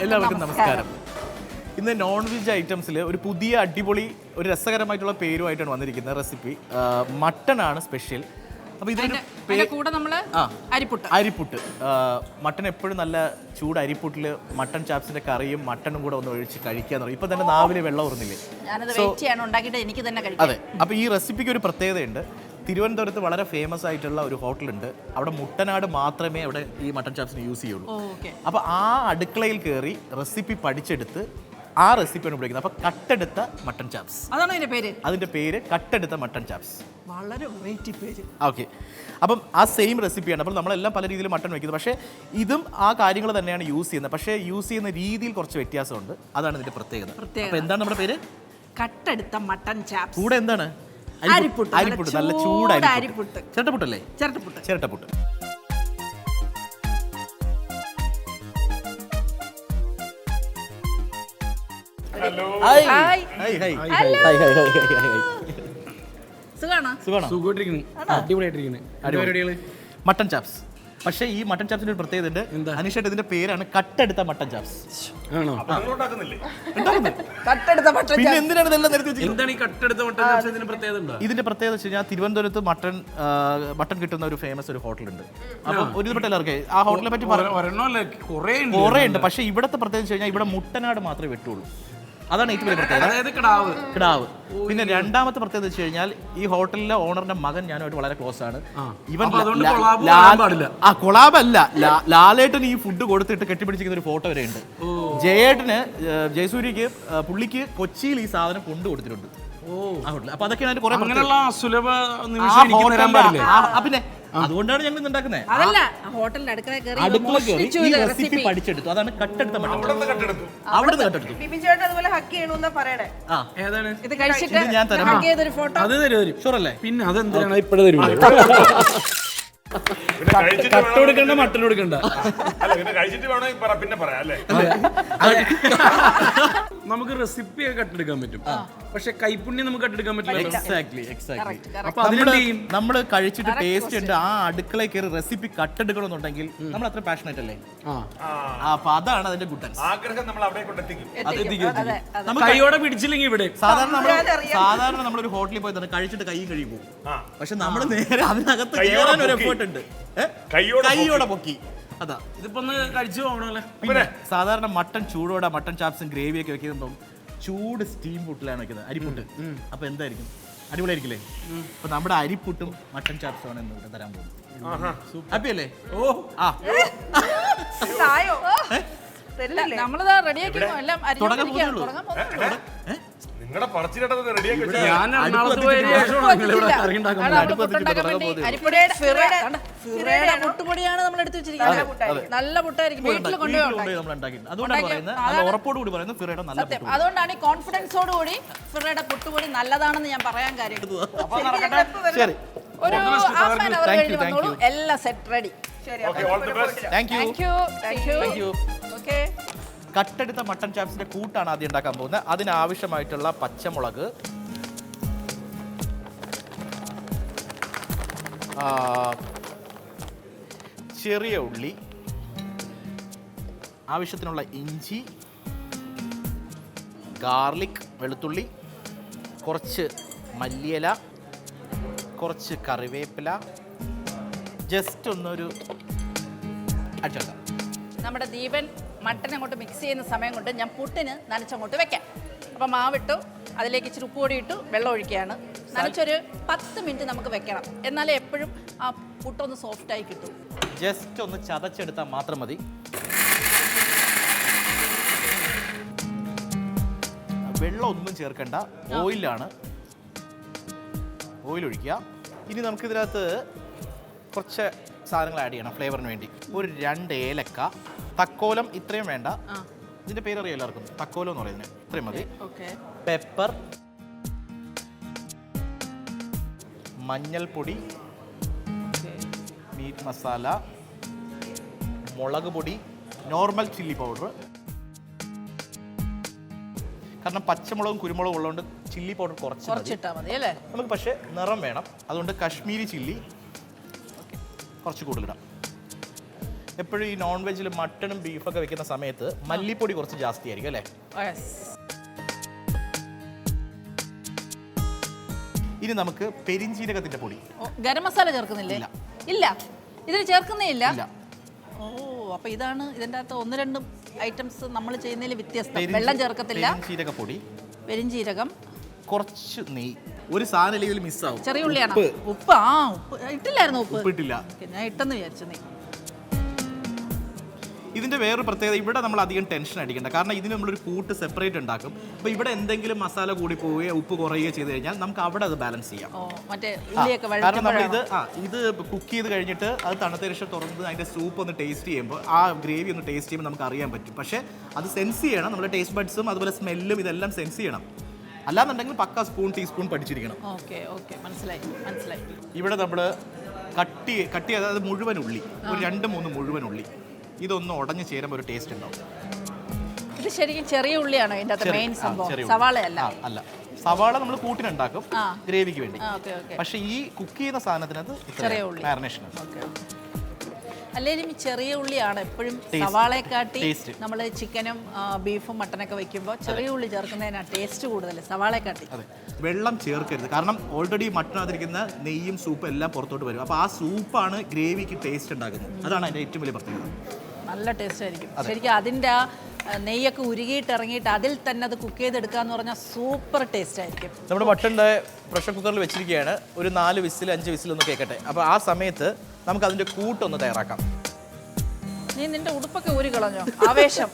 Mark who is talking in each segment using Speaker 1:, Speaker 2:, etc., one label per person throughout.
Speaker 1: എല്ലാവർക്കും നമസ്കാരം. ഇന്ന് നോൺ വെജ് ഐറ്റംസിൽ ഒരു പുതിയ അടിപൊളി ഒരു രസകരമായിട്ടുള്ള പേരുമായിട്ടാണ് വന്നിരിക്കുന്നത്. റെസിപ്പി മട്ടൺ ആണ് സ്പെഷ്യൽ. അപ്പോൾ ഇതിന്റെ
Speaker 2: കൂടെ നമ്മൾ
Speaker 1: അരിപ്പുട്ട് മട്ടൺ എപ്പോഴും നല്ല ചൂട് അരിപ്പുട്ടിൽ മട്ടൺ ചാപ്സിന്റെ കറിയും മട്ടണും കൂടെ ഒന്ന് ഒഴിച്ച് കഴിക്കാന്ന് പറയും. ഇപ്പൊ തന്നെ നാവിലെ വെള്ളം ഉറന്നില്ലേ? അതെ. അപ്പോൾ ഈ റെസിപ്പിക്ക് ഒരു പ്രത്യേകതയുണ്ട്. തിരുവനന്തപുരത്ത് വളരെ ഫേമസ് ആയിട്ടുള്ള ഒരു ഹോട്ടലുണ്ട്. അവിടെ മുട്ടനാട് മാത്രമേ അവിടെ ഈ മട്ടൺ ചാപ്സിന് യൂസ് ചെയ്യുള്ളൂ. അപ്പോൾ ആ അടുക്കളയിൽ കയറി റെസിപ്പി പഠിച്ചെടുത്ത് ആ റെസിപ്പിയാണ് ഉപയോഗിക്കുന്നത്. അപ്പോൾ കട്ടെടുത്ത മട്ടൺ ചാപ്സ്,
Speaker 2: അതാണ് അതിന്റെ പേര്.
Speaker 1: കട്ടെടുത്ത മട്ടൺ ചാപ്സ്.
Speaker 2: വളരെ വെറൈറ്റി പേര്.
Speaker 1: ഓക്കെ. അപ്പം ആ സെയിം റെസിപ്പിയാണ്. അപ്പോൾ നമ്മളെല്ലാം പല രീതിയിൽ മട്ടൺ വയ്ക്കുന്നത്. പക്ഷേ ഇതും ആ കാര്യങ്ങൾ തന്നെയാണ് യൂസ് ചെയ്യുന്നത്. പക്ഷേ യൂസ് ചെയ്യുന്ന രീതിയിൽ കുറച്ച് വ്യത്യാസമുണ്ട്. അതാണ് ഇതിന്റെ പ്രത്യേകത. അപ്പോൾ എന്താണ് നമ്മുടെ പേര്?
Speaker 2: കട്ടെടുത്ത മട്ടൺ ചാപ്സ്.
Speaker 1: കൂടെ എന്താണ്? അരിപ്പുട്ട്. നല്ല ചൂട് അരിപ്പുട്ട്. ചിരട്ടപ്പുട്ടല്ലേ? ചിരട്ടപ്പുട്ട്. Mutton chops. പക്ഷേ ഈ മട്ടൺ ചാപ്സിന്റെ ഒരു പ്രത്യേകത ഉണ്ട്. അനീഷേട്ട് ഇതിന്റെ പേരാണ് കട്ടെടുത്ത മട്ടൺ ചാപ്സ്. പിന്നെ എന്തിനാണ് ഇതെല്ലാം നിരത്തി വെച്ചിരിക്കുന്നത്? ഇതിന്റെ പ്രത്യേകത വെച്ച് കഴിഞ്ഞാൽ തിരുവനന്തപുരത്ത് മട്ടൺ കിട്ടുന്ന ഒരു ഫേമസ് ഒരു ഹോട്ടലുണ്ട്. അപ്പം ഒരുപെട്ട എല്ലാവർക്കും ആ ഹോട്ടലിനെ പറ്റി കുറേ ഉണ്ട്. പക്ഷേ ഇവിടുത്തെ പ്രത്യേകത വെച്ച് കഴിഞ്ഞാൽ ഇവിടെ മുട്ടനാട് മാത്രമേ വെട്ടുള്ളൂ. അതാണ് ഏറ്റവും വലിയ പ്രത്യേകത. കിടാവ്. പിന്നെ രണ്ടാമത്തെ പ്രത്യേകത വെച്ച് കഴിഞ്ഞാൽ ഈ ഹോട്ടലിലെ ഓണറിന്റെ മകൻ ഞാനുമായിട്ട് വളരെ ക്ലോസ് ആണ്. ഇവൻ കൊളാബല്ല, ലാലേട്ടന് ഈ ഫുഡ് കൊടുത്തിട്ട് കെട്ടിപ്പിടിച്ചിരിക്കുന്ന ഒരു ഫോട്ടോ വരെ ഉണ്ട്. ജയേട്ടന്, ജയസൂര്യക്ക്, പുള്ളിക്ക് കൊച്ചിയിൽ ഈ സാധനം കൊണ്ടു കൊടുത്തിട്ടുണ്ട്. അപ്പൊ അതൊക്കെയാണ് പിന്നെ അതുകൊണ്ടാണ് ഞങ്ങൾ ഉണ്ടാക്കുന്നത്. റെസിപ്പി പഠിച്ചെടുത്തു. അതാണ് കട്ടെടുത്ത മട്ടൺ. അവിടെ കട്ടെടുത്തു. ഞാൻ തരാം. ഷുവറല്ലേ? പിന്നെ അതെന്താണ് ഇപ്പോഴും തരും. കട്ട് കൊടുക്കണ്ട, മട്ടൺ കൊടുക്കണ്ട.
Speaker 3: നമുക്ക് റെസിപ്പി കട്ടെടുക്കാൻ പറ്റും, പക്ഷെ കൈപ്പുണ്യം നമുക്ക് കട്ടെടുക്കാൻ പറ്റില്ല.
Speaker 1: എക്സാക്ട്ലി. അപ്പൊ നമ്മള് കഴിച്ചിട്ട് ടേസ്റ്റ് ഉണ്ട്. ആ അടുക്കളയിൽ കയറി റെസിപ്പി കട്ടെടുക്കണമെന്നുണ്ടെങ്കിൽ നമ്മൾ അത്ര പാഷനേറ്റ് അല്ലേ? അപ്പൊ അതാണ് അതിന്റെ ഗുഡ്.
Speaker 3: കൈയോടെ പിടിച്ചില്ലെങ്കിൽ ഇവിടെ
Speaker 1: സാധാരണ നമ്മളൊരു ഹോട്ടലിൽ പോയി തന്നെ കഴിച്ചിട്ട് കൈ കഴിയും. പക്ഷെ നമ്മൾ നേരെ അതിനകത്ത് കയറാൻ ഒരു എഫേർട്ട് ഉണ്ട്. കൈയോടെ പൊക്കി. അതാ
Speaker 3: ഇതിപ്പോ കഴിച്ചു പോകണല്ലേ.
Speaker 1: പിന്നെ സാധാരണ മട്ടൺ ചൂടോടെ മട്ടൺ ചാപ്സും ഗ്രേവിയൊക്കെ വെക്കുമ്പം ചൂട് സ്റ്റീം പുട്ടിലാണ് വെക്കുന്നത്, അരിപ്പുട്ട്. അപ്പൊ എന്തായിരിക്കും? അടിപൊളിയായിരിക്കില്ലേ? അപ്പൊ നമ്മുടെ അരിപ്പുട്ടും മട്ടൺ ചാപ്സും ആണ് ഇന്ന് ഇവിടെ തരാൻ പോകുന്നത്. ഹാപ്പി അല്ലേ?
Speaker 2: നമ്മളിതാ റെഡിയാക്കി എല്ലാം
Speaker 4: നിങ്ങളുടെ പറച്ചിലട്ടത് റെഡിയാക്കി
Speaker 2: പുട്ടുപൊടിയാണ് നമ്മൾ എടുത്ത് വെച്ചിരിക്കുന്നത്. നല്ല പുട്ടായിരിക്കും. വീട്ടിൽ അതുകൊണ്ടാണ് ഈ കോൺഫിഡൻസോട് കൂടി ഫിറയുടെ പുട്ടുപൊടി നല്ലതാണെന്ന് ഞാൻ പറയാൻ കാര്യം. ഒരു ഹാഫ് ആൻ അവർ കഴിഞ്ഞ് വന്നോളൂ. എല്ലാം സെറ്റ് റെഡി. ഓക്കെ.
Speaker 1: കട്ടെടുത്ത മട്ടൺ ചാപ്സിന്റെ കൂട്ടാണ് ആദ്യം ഉണ്ടാക്കാൻ പോകുന്നത്. അതിനാവശ്യമായിട്ടുള്ള പച്ചമുളക്, ചെറിയ ഉള്ളി, ആവശ്യത്തിനുള്ള ഇഞ്ചി, ഗാർലിക്, വെളുത്തുള്ളി, കുറച്ച് മല്ലിയില, കുറച്ച് കറിവേപ്പില, ജസ്റ്റ് ഒന്നൊരു അടിച്ചോക്കാം.
Speaker 2: നമ്മുടെ ദീപൻ മട്ടൻ അങ്ങോട്ട് മിക്സ് ചെയ്യുന്ന സമയം കൊണ്ട് ഞാൻ പുട്ടിന് നനച്ചങ്ങോട്ട് വെക്കാം. അപ്പം മാവിട്ടു, അതിലേക്ക് ഇച്ചിരി ഉപ്പുപൊടി ഇട്ടു, വെള്ളം ഒഴിക്കുകയാണ്. നനച്ചൊരു 10 മിനിറ്റ് നമുക്ക് വെക്കണം. എന്നാലേ എപ്പോഴും ആ പുട്ടൊന്ന് സോഫ്റ്റായി കിട്ടും.
Speaker 1: ജസ്റ്റ് ഒന്ന് ചതച്ചെടുത്താൽ മാത്രം മതി. വെള്ളം ഒന്നും ചേർക്കണ്ട, ഓയിലാണ്. ഓയിൽ ഒഴിക്കുക. ഇനി നമുക്കിതിനകത്ത് കുറച്ച് സാധനങ്ങൾ ആഡ് ചെയ്യണം ഫ്ലേവറിന് വേണ്ടി. ഒരു 2 ഏലക്ക, തക്കോലം ഇത്രയും വേണ്ട. ഇതിന്റെ പേര് അറിയാം എല്ലാവർക്കും, തക്കോലം എന്ന് പറയുന്നത്. ഇത്രയും മതി. പെപ്പർ, മഞ്ഞൾപ്പൊടി, മീറ്റ് മസാല, മുളക് പൊടി, നോർമൽ ചില്ലി പൗഡർ. കാരണം പച്ചമുളകും കുരുമുളകും ഉള്ളതുകൊണ്ട് ചില്ലി പൗഡർ കുറച്ചിട്ടാൽ മതി അല്ലേ നമുക്ക്. പക്ഷേ നിറം വേണം, അതുകൊണ്ട് കശ്മീരി ചില്ലി കുറച്ച് കൂടുതലിടാം. എപ്പോഴും ഈ നോൺ വെജിൽ മട്ടണും ബീഫൊക്കെ വെക്കുന്ന സമയത്ത് മല്ലിപ്പൊടി കുറച്ച് ജാസ്തി ആയിരിക്കും അല്ലേ? ഇനി നമുക്ക് പെരിഞ്ചീരകത്തിന്റെ പൊടി.
Speaker 2: ഗരം മസാല ചേർക്കുന്നില്ലേ? ഇല്ല, ഇതിൽ ചേർക്കുന്നേ ഇല്ല. ഓ, അപ്പൊ ഇതാണ് ഇതിന്റെ അകത്ത് 1-2 ഐറ്റംസ് നമ്മൾ ചെയ്യുന്നതിൽ വ്യത്യസ്തം. വെള്ളം ചേർക്കത്തില്ല.
Speaker 1: പെരിഞ്ചീരകപ്പൊടി,
Speaker 2: പെരിഞ്ചീരകം,
Speaker 1: കുറച്ച് നെയ്യ്. ഒരു സാധനം ഇതിൽ മിസ്സാവും.
Speaker 2: ചെറിയ ഉള്ളിയാണ്. ഉപ്പ് ഇട്ടില്ലായിരുന്നു. ഉപ്പ്
Speaker 1: ഇട്ടില്ല,
Speaker 2: ഞാൻ ഇട്ടെന്ന് വിചാരിച്ചു. നീ
Speaker 1: ഇതിന്റെ വേറൊരു പ്രത്യേകത, ഇവിടെ നമ്മൾ അധികം ടെൻഷൻ അടിക്കേണ്ട. കാരണം ഇതിന് നമ്മളൊരു കൂട്ട് സെപ്പറേറ്റ് ഉണ്ടാക്കും. അപ്പോൾ ഇവിടെ എന്തെങ്കിലും മസാല കൂടി പോവുകയോ ഉപ്പ് കുറയുകയോ ചെയ്ത് കഴിഞ്ഞാൽ നമുക്ക് അവിടെ അത് ബാലൻസ് ചെയ്യാം. കാരണം നമ്മൾ ഇത് കുക്ക് ചെയ്ത് കഴിഞ്ഞിട്ട് അത് തണുത്ത ശേഷം തുറന്ന് അതിന്റെ സൂപ്പ് ഒന്ന് ടേസ്റ്റ് ചെയ്യുമ്പോൾ, ആ ഗ്രേവി ഒന്ന് ടേസ്റ്റ് ചെയ്യുമ്പോൾ നമുക്ക് അറിയാൻ പറ്റും. പക്ഷേ അത് സെൻസ് ചെയ്യണം. നമ്മുടെ ടേസ്റ്റ് ബഡ്സും അതുപോലെ സ്മെല്ലും ഇതെല്ലാം സെൻസ് ചെയ്യണം. അല്ലാന്നുണ്ടെങ്കിൽ പക്ക സ്പൂൺ ടീസ്പൂൺ പഠിച്ചിരിക്കണം.
Speaker 2: മനസ്സിലായി.
Speaker 1: ഇവിടെ നമ്മൾ കട്ടി അതായത് മുഴുവൻ ഉള്ളി, ഒരു 2-3 മുഴുവൻ ഉള്ളി, ഇതൊന്ന് ഉടഞ്ഞു ചേരുമ്പോൾ ഒരു ടേസ്റ്റ് ഉണ്ടാവും.
Speaker 2: ഇത് ശരിക്കും ചെറിയ ഉള്ളിയാണോ ഇതിന്റെ അകത്ത് മെയിൻ സംഭവം? സവാളയല്ല.
Speaker 1: അല്ല, സവാള നമ്മൾ കൂട്ടിനുണ്ടാക്കും ഗ്രേവിക്ക് വേണ്ടി. പക്ഷെ ഈ കുക്ക് ചെയ്യുന്ന സാധനത്തിനകത്ത്
Speaker 2: ചെറിയ ഉള്ളി
Speaker 1: മാരിനേഷൻ.
Speaker 2: അല്ലെങ്കിൽ ഈ ചെറിയ ഉള്ളിയാണ് എപ്പോഴും സവാളയെക്കാട്ടി. നമ്മൾ ചിക്കനും ബീഫും മട്ടനൊക്കെ വെക്കുമ്പോൾ ചെറിയ ഉള്ളി ചേർക്കുന്നതിനാണ് ടേസ്റ്റ് കൂടുതൽ സവാളയെക്കാട്ടി.
Speaker 1: അതെ, വെള്ളം ചേർക്കരുത്. കാരണം ഓൾറെഡി മട്ടനകത്തിരിക്കുന്ന നെയ്യും സൂപ്പും എല്ലാം പുറത്തോട്ട് വരും. അപ്പോൾ ആ സൂപ്പാണ് ഗ്രേവിക്ക് ടേസ്റ്റ് ഉണ്ടാക്കുന്നത്. അതാണ് അതിൻ്റെ ഏറ്റവും വലിയ പ്രത്യേകത.
Speaker 2: നല്ല ടേസ്റ്റ് ആയിരിക്കും ശരിക്കും. അതിൻ്റെ ആ നെയ്യൊക്കെ ഉരുകിയിട്ട് ഇറങ്ങിയിട്ട് അതിൽ തന്നെ അത് കുക്ക് ചെയ്തെടുക്കുക എന്ന് പറഞ്ഞാൽ സൂപ്പർ ടേസ്റ്റ് ആയിരിക്കും.
Speaker 1: നമ്മുടെ മട്ടൻ്റെ പ്രഷർ കുക്കറിൽ വെച്ചിരിക്കുകയാണ്. ഒരു 4 വിസിൽ 5 വിസിൽ ഒന്ന് കേൾക്കട്ടെ. അപ്പോൾ ആ സമയത്ത് നമുക്ക് അതിൻ്റെ കൂട്ടൊന്ന് തയ്യാറാക്കാം.
Speaker 2: നീ നിന്റെ ഉടുപ്പൊക്കെ ഊരി കളഞ്ഞോ? ആവേശം,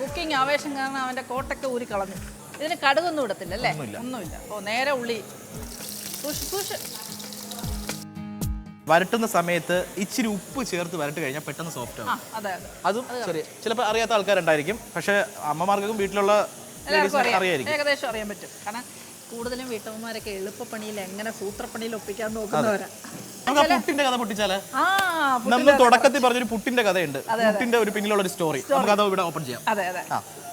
Speaker 2: കുക്കിംഗ് ആവേശം കാരണം അവൻ്റെ കോട്ടൊക്കെ ഊരി കളഞ്ഞു. ഇതിന് കടുകൊന്നും ഇടത്തില്ല അല്ലേ? ഒന്നുമില്ല. ഓ, നേരെ ഉള്ളി സൂക്ഷിച്ച്
Speaker 1: വരട്ടുന്ന സമയത്ത് ഇച്ചിരി ഉപ്പ് ചേർത്ത് വരട്ട് കഴിഞ്ഞാൽ പെട്ടെന്ന് സോഫ്റ്റ് ആവും. അതും ചിലപ്പോൾ അറിയാത്ത ആൾക്കാരുണ്ടായിരിക്കും. പക്ഷേ അമ്മമാർക്കും വീട്ടിലുള്ള അറിയായിരിക്കും,
Speaker 2: ഏകദേശം അറിയാൻ പറ്റും. കാരണം കൂടുതലും വീട്ടമ്മമാരൊക്കെ എളുപ്പപ്പണിയിൽ എങ്ങനെ സൂത്രപ്പണിയിൽ ഒപ്പിക്കാൻ നോക്കുന്നവരാ.
Speaker 1: പുട്ടിന്റെ കഥ പൊട്ടിച്ചാല് നമ്മൾ തുടക്കത്തിൽ പറഞ്ഞൊരു പുട്ടിന്റെ കഥയുണ്ട്. പുട്ടിന്റെ ഒരു പിന്നിലുള്ള ഒരു സ്റ്റോറി നമുക്ക് അത് ഇവിടെ ഓപ്പൺ ചെയ്യാം.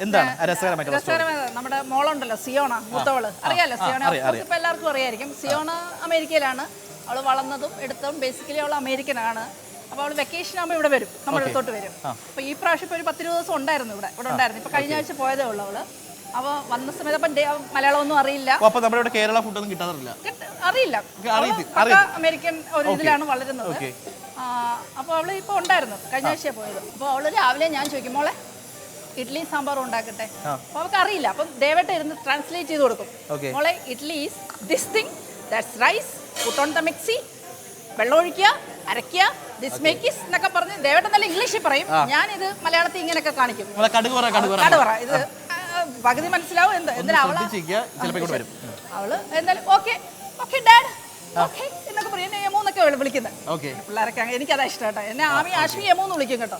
Speaker 1: എന്താണ്
Speaker 2: രസകരമായ? നമ്മുടെ മോളുണ്ടല്ലോ, സിയോണ, മൂത്തവള്. അറിയാലോ സിയോണ? ഇപ്പൊ എല്ലാവർക്കും അറിയായിരിക്കും. സിയോണ അമേരിക്കയിലാണ്. അവള് വളർന്നതും എടുത്തതും ബേസിക്കലി അവൾ അമേരിക്കനാണ്. അപ്പോൾ അവൾ വെക്കേഷൻ ആകുമ്പോൾ ഇവിടെ വരും, നമ്മുടെ അടുത്തോട്ട് വരും. അപ്പോൾ ഈ പ്രാവശ്യം ഇപ്പോൾ ഒരു 10-20 ദിവസം ഉണ്ടായിരുന്നു ഇവിടെ ഉണ്ടായിരുന്നു. ഇപ്പോൾ കഴിഞ്ഞ ആഴ്ച പോയതേ ഉള്ളൂ അവള്. അപ്പോൾ വന്ന സമയത്ത് അപ്പം മലയാളമൊന്നും അറിയില്ല.
Speaker 1: അപ്പോൾ നമ്മുടെ ഇവിടെ കേരള ഫുഡൊന്നും കിട്ടാറില്ല,
Speaker 2: അറിയില്ല. അമേരിക്കൻ ഒരു ഇതിലാണ് വളരുന്നത്. അപ്പോൾ അവള് ഇപ്പോൾ ഉണ്ടായിരുന്നു, കഴിഞ്ഞ ആഴ്ചയാണ് പോയത്. അപ്പോൾ അവള് രാവിലെ ഞാൻ ചോദിക്കും, മോളെ ഇഡ്ഡലിയും സാമ്പാറും ഉണ്ടാക്കട്ടെ. അപ്പോൾ അവൾക്ക് അറിയില്ല. അപ്പം ദയവായിട്ട് ഇരുന്ന് ട്രാൻസ്ലേറ്റ് ചെയ്ത് കൊടുക്കും. മോളെ idli is this thing, that's rice, put on the mixie, വെള്ളം ഒഴിക്കുക, അരയ്ക്കുക, ദിസ് മേക്ക് ഈസ് എന്നൊക്കെ പറഞ്ഞ് ദയവായിട്ട് നല്ല ഇംഗ്ലീഷിൽ പറയും. ഞാനിത് മലയാളത്തിൽ ഇങ്ങനെയൊക്കെ കാണിക്കും. കടുവറ ഇത് പകുതി മനസ്സിലാവും. എന്തായാലും അവള് എന്തായാലും ഓക്കെ ഓക്കെ ഡാഡ് ഓക്കെ എന്നൊക്കെ പറയും. യമൂന്നൊക്കെ വിളിക്കുന്നത് പിള്ളേരൊക്കെ. എനിക്കതാ ഇഷ്ടം കേട്ടോ. എന്നെ ആശ്മി യമൂന്ന് വിളിക്കും കേട്ടോ.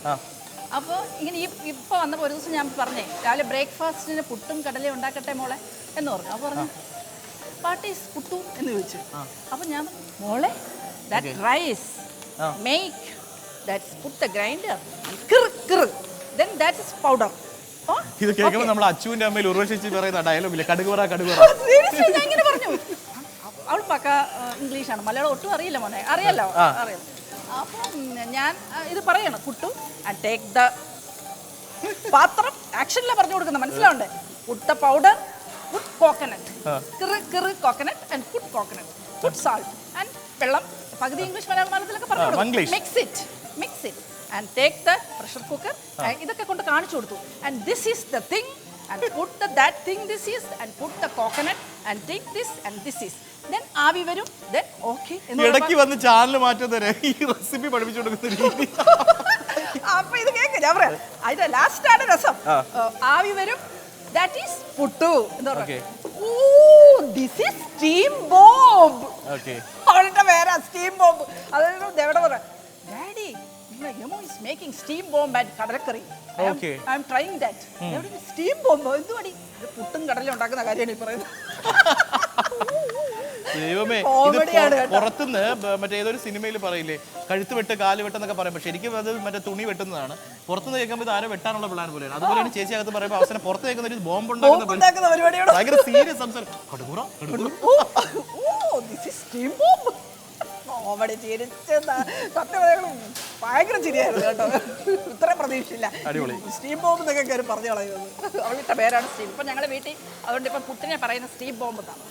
Speaker 2: അപ്പോൾ ഇങ്ങനെ ഇപ്പോൾ വന്നപ്പോൾ ഒരു ദിവസം ഞാൻ പറഞ്ഞേ, രാവിലെ ബ്രേക്ക്ഫാസ്റ്റിന് പുട്ടും കടലയും ഉണ്ടാക്കട്ടെ മോളെ എന്ന് പറഞ്ഞു. അപ്പോൾ പറഞ്ഞു വാട്ട് ഈസ് പുട്ടു എന്ന് ചോദിച്ചു. അപ്പോൾ ഞാൻ മോളെ that rice make that's put the grinder then that is powder.
Speaker 1: ഇത് കേൾക്കുമ്പോൾ നമ്മൾ അച്ചുവിന്റെ അമ്മയിൽ ഉർവശിച്ച് പറയുന്ന ഡയലോഗില്ലേ, കടുകുറ.
Speaker 2: ഇങ്ങനെ പറഞ്ഞു. അവൾ പക്ക ഇംഗ്ലീഷാണ്, മലയാളം ഒട്ടും അറിയില്ല മോനെ. അറിയാലോ, അറിയാം. അപ്പം ഞാൻ ഇത് പറയണം, കുട്ടു ആൻഡ് ടേക്ക് ദ പാത്രം ആക്ഷനിലാണ് പറഞ്ഞു കൊടുക്കുന്നത്, മനസ്സിലാവണ്ടേ? Put the powder, put coconut, coconut and put coconut, put salt and വെള്ളം. പകുതി ഇംഗ്ലീഷ് മലയാളത്തിലൊക്കെ പറഞ്ഞു കൊടുക്കും. Mix it and take the pressure cooker. ഇതൊക്കെ കൊണ്ട് കാണിച്ചു കൊടുത്തു. and this is the thing and put that thing this is and put the coconut and take this and this is then ആവി വരും. then okay
Speaker 1: ഇടയ്ക്ക് വന്ന് channel മാറ്റുന്നവരെ ഈ recipe പഠിപ്പിച്ചു കൊടുക്കുന്ന രീതി.
Speaker 2: അപ്പൊ ഇത് കേക്ക് ഞാൻ പറയാം, അതിന്റെ ലാസ്റ്റ് ആണ് രസം. ആവി വരും, that is പുട്ടു എന്താ പറയുക. this is steam bomb. അവളുടെ പേരാ സ്റ്റീം ബോംബ്. അതായത് ദേവടെ പറയാം, daddy Yamo is making steam bomb and kadalakari. I am trying that. Steam bomb. എന്തുവാടി? പുട്ടും കടലും ഉണ്ടാക്കുന്ന കാര്യമാണ് ഈ പറയുന്നത്.
Speaker 1: ദൈവമേ, പുറത്തുനിന്ന് മറ്റേ ഏതൊരു സിനിമയിൽ പറയില്ലേ, കഴുത്ത് വെട്ട് കാല് വെട്ടെന്നൊക്കെ പറയും. പക്ഷെ ശരിക്കും അത് മറ്റേ തുണി വെട്ടുന്നതാണ്. പുറത്തുനിന്ന് കേൾക്കുമ്പോൾ ഇത് ആരോ വെട്ടാനുള്ള പ്ലാൻ പോലെയാണ്. അതുപോലെയാണ് ചേച്ചി അകത്ത് പറയുമ്പോൾ അവസാനം പുറത്ത് കേൾക്കുന്ന ഒരു ബോംബ് ഉണ്ടാക്കുന്ന പരിപാടിയാണ്. ഭയങ്കര സീരിയസ് സംസാരം.
Speaker 5: കോമഡി ചിരിച്ച് സത്യം പറയുമ്പോൾ ഭയങ്കര ചിരിയായിരുന്നു കേട്ടോ. ഇത്രയും പ്രതീക്ഷയില്ല.
Speaker 1: അടിപൊളി.
Speaker 5: സ്റ്റീം ബോംബ് എന്നൊക്കെ കയറി പറഞ്ഞു കളയുന്നത്.
Speaker 2: അവളിട്ട പേരാണ് സ്റ്റീം. ഇപ്പം ഞങ്ങളുടെ വീട്ടിൽ അതുകൊണ്ട് ഇപ്പം പുട്ടിനെ പറയുന്ന സ്റ്റീം ബോംബ് എന്നാണ്.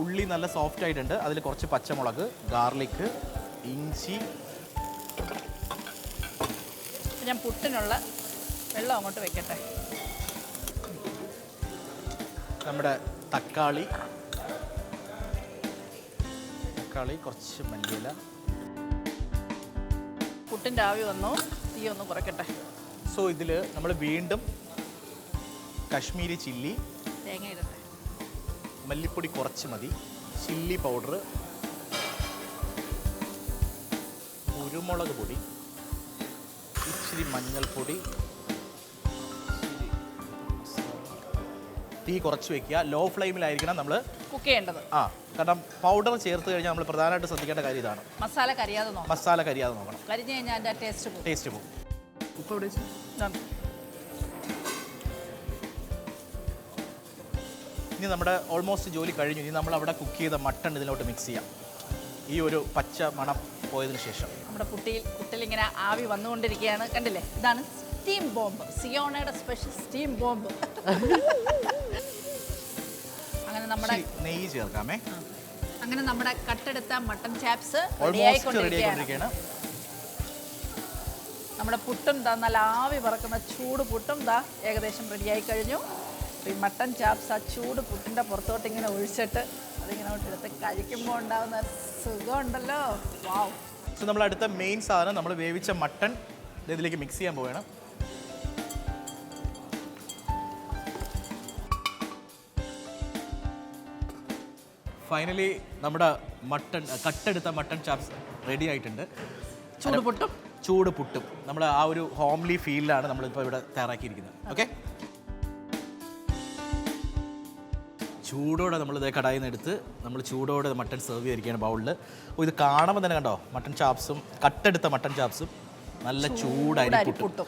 Speaker 1: ഉള്ളി നല്ല സോഫ്റ്റ് ആയിട്ടുണ്ട്. അതിൽ കുറച്ച് പച്ചമുളക്, ഗാർലിക്, ഇഞ്ചി.
Speaker 2: ഞാൻ പുട്ടിനുള്ള വെള്ളം അങ്ങോട്ട് വെക്കട്ടെ.
Speaker 1: നമ്മുടെ തക്കാളി, കുറച്ച് മല്ലിയില.
Speaker 2: പുട്ടിൻ്റെ ആവി വന്നു, തീ ഒന്ന് കുറയ്ക്കട്ടെ.
Speaker 1: സോ ഇതിൽ നമ്മൾ വീണ്ടും കശ്മീരി ചില്ലി,
Speaker 2: തേങ്ങ ഇടട്ടെ.
Speaker 1: മല്ലിപ്പൊടി കുറച്ച് മതി, ചില്ലി പൗഡർ, കുരുമുളക് പൊടി, ഇച്ചിരി മഞ്ഞൾപ്പൊടി. തീ കുറച്ച് വെക്കുക. ലോ ഫ്ലെയിമിലായിരിക്കണം നമ്മൾ
Speaker 2: കുക്ക് ചെയ്യേണ്ടത്.
Speaker 1: കാരണം പൗഡർ ചേർത്ത് കഴിഞ്ഞാൽ നമ്മൾ പ്രധാനമായിട്ട് ശ്രദ്ധിക്കേണ്ട കാര്യം ഇതാണ്.
Speaker 2: മസാല കരിയാതെ നോക്കണം.
Speaker 1: മസാല കരിയാതെ നോക്കണം.
Speaker 2: കരിഞ്ഞ് കഴിഞ്ഞാൽ അതിൻ്റെ ടേസ്റ്റ് പോകും.
Speaker 1: ടേസ്റ്റ് പോകും.
Speaker 3: ഉപ്പ് എവിടെ വെച്ച്?
Speaker 1: ഇനി നമ്മുടെ ഓൾമോസ്റ്റ് ജോലി കഴിഞ്ഞു. ഇനി നമ്മൾ അവിടെ കുക്ക് ചെയ്ത മട്ടൺ ഇതിലോട്ട് മിക്സ് ചെയ്യാം. ഈ ഒരു പച്ച മണം പോയതിനു ശേഷം
Speaker 2: നമ്മുടെ പുട്ടിലിങ്ങനെ ആവി വന്നുകൊണ്ടിരിക്കുകയാണ്. കണ്ടില്ലേ, ഇതാണ് സ്റ്റീം ബോംബ്. സിയോണയുടെ സ്പെഷ്യൽ സ്റ്റീം ബോംബ്. അങ്ങനെ നമ്മുടെ
Speaker 1: നെയ്യ് ചേർക്കാമേ.
Speaker 2: അങ്ങനെ നമ്മുടെ കട്ടെടുത്ത മട്ടൺ ചാപ്സ്
Speaker 1: ഓൾമോസ്റ്റ് റെഡി ആയിക്കൊണ്ടിരിക്കുകയാണ്.
Speaker 2: നമ്മുടെ പുട്ടും ദാ നല്ല ആവി പറക്കുന്ന ചൂട് പുട്ടും ദാ ഏകദേശം റെഡിയായി കഴിഞ്ഞു. ഈ മട്ടൺ ചാപ്സ് ആ ചൂട് പുട്ടിൻ്റെ പുറത്തോട്ട് ഇങ്ങനെ ഒഴിച്ചിട്ട് അതിങ്ങനെ എടുത്ത് കഴിക്കുമ്പോൾ ഉണ്ടാകുന്ന സുഖമുണ്ടല്ലോ. വാവ്.
Speaker 1: സോ നമ്മൾ അടുത്ത മെയിൻ സാധനം നമ്മൾ വേവിച്ച മട്ടൺ ഇതിലേക്ക് മിക്സ് ചെയ്യാൻ പോവുകയാണ്. ഫൈനലി നമ്മുടെ കട്ടെടുത്ത മട്ടൺ ചാപ്സ് റെഡി ആയിട്ടുണ്ട്. ചൂട് പുട്ടും നമ്മൾ ആ ഒരു ഹോംലി ഫീലിലാണ് നമ്മളിപ്പോൾ ഇവിടെ തയ്യാറാക്കിയിരിക്കുന്നത്. ഓക്കെ, ചൂടോടെ നമ്മൾ ഇതേ കടായിൽ നിന്ന് എടുത്ത് നമ്മൾ ചൂടോടെ മട്ടൺ സെർവ് ചെയ്തിരിക്കുകയാണ് ബൗളിൽ. ഇത് കാണുമ്പോൾ തന്നെ കണ്ടോ, മട്ടൺ ചാപ്സും കട്ടെടുത്ത മട്ടൺ ചാപ്സും നല്ല ചൂടായി പുട്ടും.